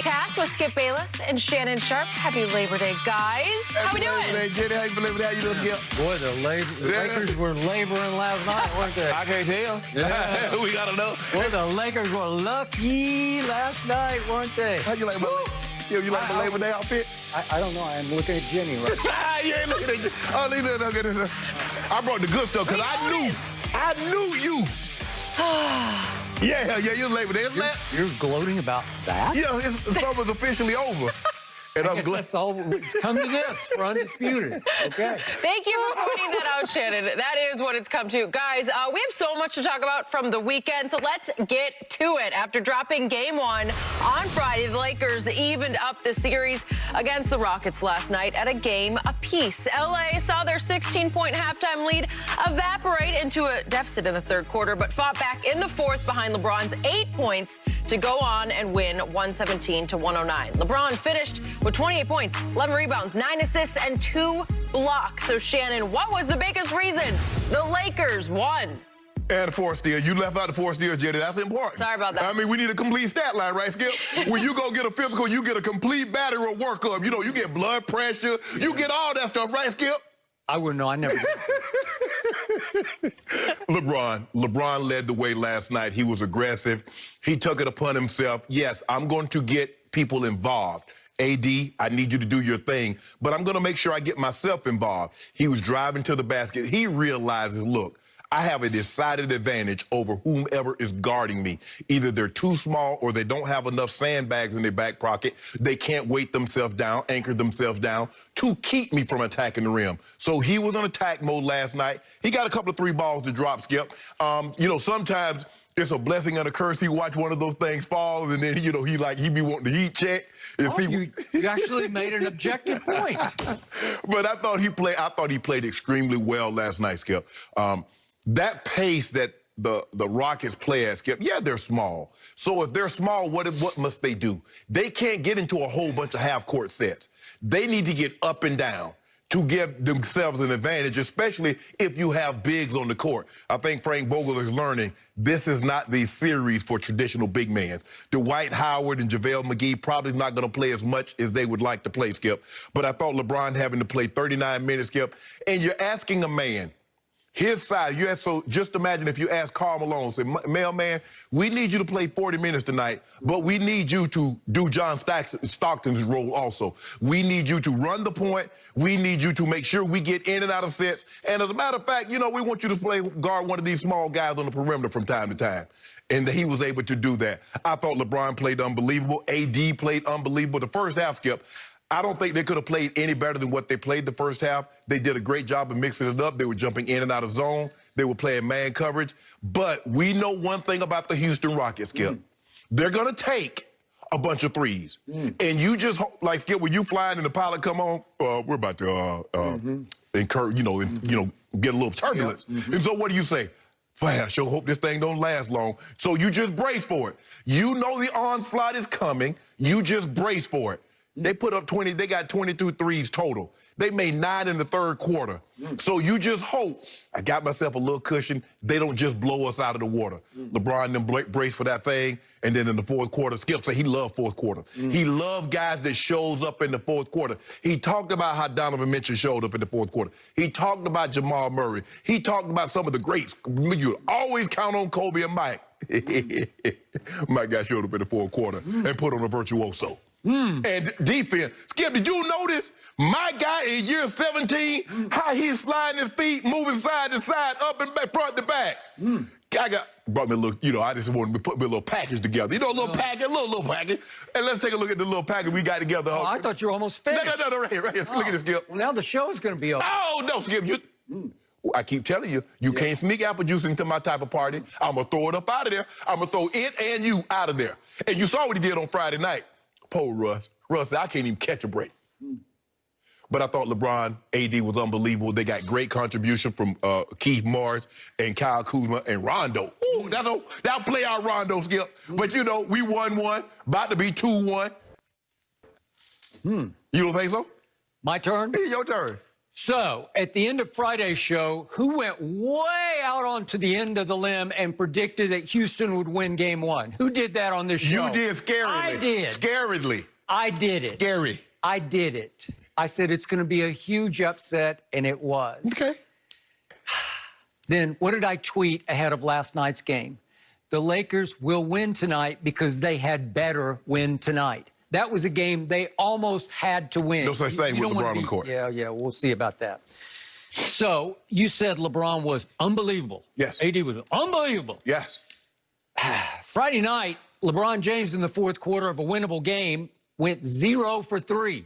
Task with Skip Bayless and Shannon Sharp. Happy Labor Day, guys. How we doing? Labor Day, Jenny. How you doing, Skip? Boy, the Lakers were laboring last night, weren't they? I can't tell. Yeah. We gotta know. Boy, the Lakers were lucky last night, weren't they? How you like my you like my Labor Day outfit? I don't know. I'm looking at Jenny right now. You ain't looking at oh, look at this. I brought the good stuff because I knew you. Yeah, you Labor Day. You're gloating about that? Yeah, summer's officially over. And I'm glad. That's all. It's come to this for Undisputed. Okay. Thank you for pointing that out, Shannon. That is what it's come to. Guys, we have so much to talk about from the weekend, so let's get to it. After dropping Game 1 on Friday, the Lakers evened up the series against the Rockets last night at a game apiece. LA saw their 16-point halftime lead evaporate into a deficit in the third quarter, but fought back in the fourth behind LeBron's 8 points to go on and win 117-109. LeBron finished with 28 points, 11 rebounds, 9 assists, and 2 blocks. So, Shannon, what was the biggest reason the Lakers won? And the fourth steal. You left out the fourth steal, Jenny. That's important. Sorry about that. I mean, we need a complete stat line, right, Skip? When you go get a physical, you get a complete battery or workup. You know, you get blood pressure. Yeah. You get all that stuff, right, Skip? I wouldn't know. I never did. LeBron led the way last night. He was aggressive. He took it upon himself. Yes, I'm going to get people involved. AD, I need you to do your thing, but I'm going to make sure I get myself involved. He was driving to the basket. He realizes, look, I have a decided advantage over whomever is guarding me. Either they're too small or they don't have enough sandbags in their back pocket. They can't weight themselves down, anchor themselves down to keep me from attacking the rim. So he was on attack mode last night. He got a couple of 3 balls to drop, Skip. You know, sometimes it's a blessing and a curse. He watch one of those things fall, and then, you know, he be wanting to heat check. You actually made an objective point. But I thought he played extremely well last night, Skip. That pace that the Rockets play at, Skip, yeah, they're small. So if they're small, what must they do? They can't get into a whole bunch of half-court sets. They need to get up and down to give themselves an advantage, especially if you have bigs on the court. I think Frank Vogel is learning this is not the series for traditional big men. Dwight Howard and JaVale McGee probably not going to play as much as they would like to play, Skip. But I thought LeBron having to play 39 minutes, Skip, and you're asking a man his size. So just imagine if you ask Karl Malone, say, mailman, we need you to play 40 minutes tonight, but we need you to do John Stockton's role also. We need you to run the point. We need you to make sure we get in and out of sets. And as a matter of fact, you know, we want you to guard one of these small guys on the perimeter from time to time. And he was able to do that. I thought LeBron played unbelievable. AD played unbelievable. The first half, Skip, I don't think they could have played any better than what they played the first half. They did a great job of mixing it up. They were jumping in and out of zone. They were playing man coverage. But we know one thing about the Houston Rockets, Skip. They're going to take a bunch of threes. And you just, like, Skip, when you flying and the pilot come on, we're about to incur, get a little turbulence. And so what do you say? Man, I sure hope this thing don't last long. So you just brace for it. You know the onslaught is coming. You just brace for it. They put up 20, they got 22 threes total. They made 9 in the third quarter. So you just hope, I got myself a little cushion, they don't just blow us out of the water. LeBron then braced for that thing, and then in the fourth quarter, Skip said he loved fourth quarter. He loved guys that shows up in the fourth quarter. He talked about how Donovan Mitchell showed up in the fourth quarter. He talked about Jamal Murray. He talked about some of the greats. You always count on Kobe and Mike. Mike got showed up in the fourth quarter and put on a virtuoso. And defense. Skip, did you notice my guy in year 17, how he's sliding his feet, moving side to side, up and back, front to back? Brought me a little, I just wanted to put me a little package together. You know, a little package, a little package. And let's take a look at the little package we got together. Oh, I thought you were almost finished. No, right here. Look at this, Skip. Well, now the show's going to be over. Oh, no, Skip, I keep telling you, you can't sneak apple juice into my type of party. I'm going to throw it up out of there. I'm going to throw it and you out of there. And you saw what he did on Friday night. Poor Russ. Russ said, I can't even catch a break. But I thought LeBron, AD was unbelievable. They got great contribution from Keith Morris and Kyle Kuzma and Rondo. Ooh, that'll play our Rondo, Skip. But, you know, we won one, about to be 2-1. You don't think so? My turn? Your turn. So, at the end of Friday's show, who went way out onto the end of the limb and predicted that Houston would win game one? Who did that on this show? You did scarily. I did. Scarily. I did it. Scary. I did it. I said it's going to be a huge upset, and it was. Okay. Then what did I tweet ahead of last night's game? The Lakers will win tonight because they had better win tonight. That was a game they almost had to win. No such thing with LeBron on the court. Yeah, we'll see about that. So you said LeBron was unbelievable. Yes. AD was unbelievable. Yes. Friday night, LeBron James in the fourth quarter of a winnable game went 0 for 3.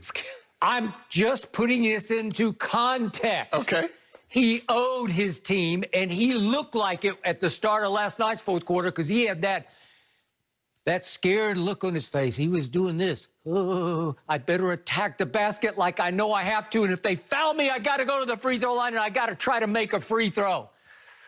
I'm just putting this into context. Okay. He owed his team, and he looked like it at the start of last night's fourth quarter because he had that scared look on his face. He was doing this. Oh, I better attack the basket like I know I have to, and if they foul me, I got to go to the free throw line, and I got to try to make a free throw.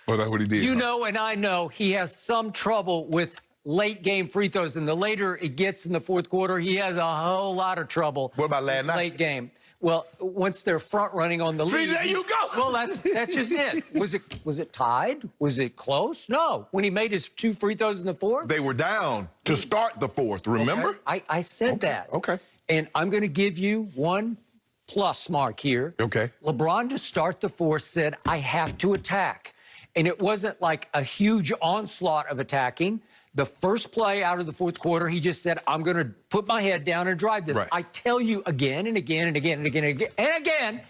Well, that's what he did. You know, and I know he has some trouble with late game free throws, and the later it gets in the fourth quarter, he has a whole lot of trouble. What about last night? Late game. Well, once they're front running on the lead. See, there you go. Well, that's just it. Was it tied? Was it close? No. When he made his 2 free throws in the fourth, They were down to start the fourth, remember? okay. I said that. Okay. And I'm going to give you one plus mark here. Okay. LeBron to start the fourth said, I have to attack. And it wasn't like a huge onslaught of attacking. The first play out of the fourth quarter, he just said, I'm going to put my head down and drive this. Right. I tell you again and again and again and again and again and again,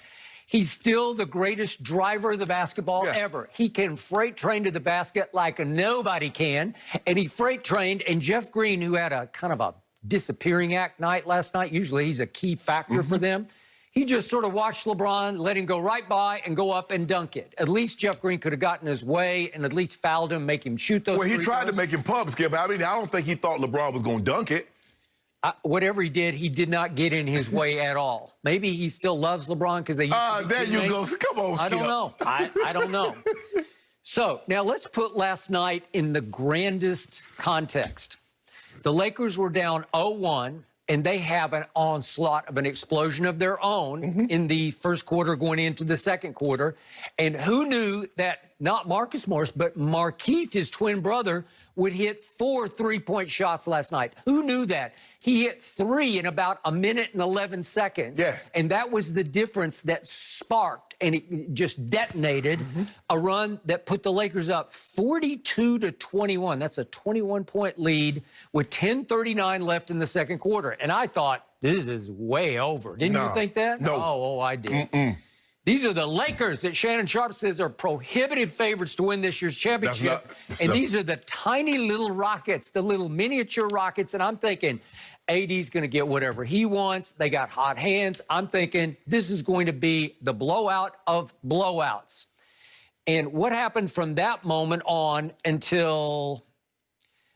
he's still the greatest driver of the basketball ever. He can freight train to the basket like nobody can. And he freight trained, and Jeff Green, who had a kind of a disappearing act night last night, usually he's a key factor for them, he just sort of watched LeBron, let him go right by and go up and dunk it. At least Jeff Green could have gotten his way and at least fouled him, make him shoot those Well, he free tried throws. to make him pump, Skip. I mean, I don't think he thought LeBron was going to dunk it. Whatever he did not get in his way at all. Maybe he still loves LeBron because they used to be There you go. teammates. Come on, Skip. I don't know. I don't know. So now let's put last night in the grandest context. The Lakers were down 0-1, and they have an onslaught of an explosion of their own in the first quarter going into the second quarter. And who knew that not Marcus Morris, but Markieff, his twin brother, would hit 4 three-point shots last night? Who knew that? He hit 3 in about a minute and 11 seconds. Yeah. And that was the difference that sparked and it just detonated a run that put the Lakers up 42-21. That's a 21-point lead with 10:39 left in the second quarter. And I thought, this is way over. Didn't you think that? No. Oh, I did. These are the Lakers that Shannon Sharp says are prohibitive favorites to win this year's championship. These are the tiny little Rockets, the little miniature Rockets. And I'm thinking, AD's going to get whatever he wants. They got hot hands. I'm thinking this is going to be the blowout of blowouts. And what happened from that moment on until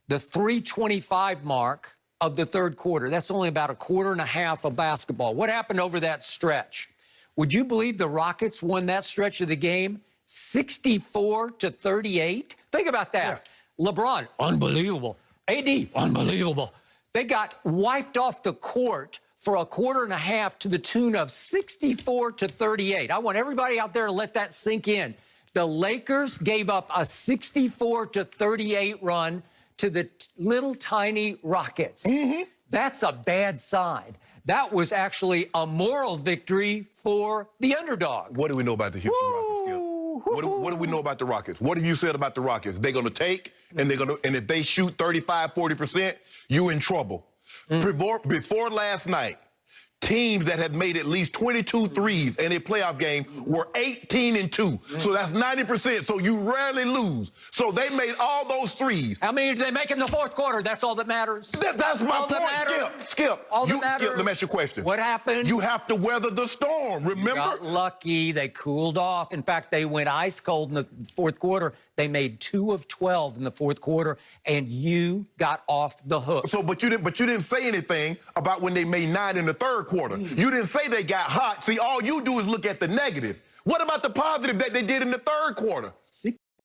the 3:25 mark of the third quarter? That's only about a quarter and a half of basketball. What happened over that stretch? Would you believe the Rockets won that stretch of the game 64-38? Think about that. Yeah. LeBron, unbelievable. AD, unbelievable. They got wiped off the court for a quarter and a half to the tune of 64-38. I want everybody out there to let that sink in. The Lakers gave up a 64-38 run to the little tiny Rockets. That's a bad sign. That was actually a moral victory for the underdog. What do we know about the Houston Rockets, Skip? What do we know about the Rockets? What have you said about the Rockets? They're going to take, and if they shoot 35-40%, you're in trouble. Before last night, teams that had made at least 22 threes in a playoff game were 18-2. So that's 90%. So you rarely lose. So they made all those threes. How many did they make in the fourth quarter? That's all that matters. That's my point. Skip. All that matters. Skip, let me ask you a question. What happened? You have to weather the storm, remember? You got lucky. They cooled off. In fact, they went ice cold in the fourth quarter. They made 2 of 12 in the fourth quarter, and you got off the hook. So, but you didn't say anything about when they made 9 in the third quarter. You didn't say they got hot. See, all you do is look at the negative. What about the positive that they did in the third quarter?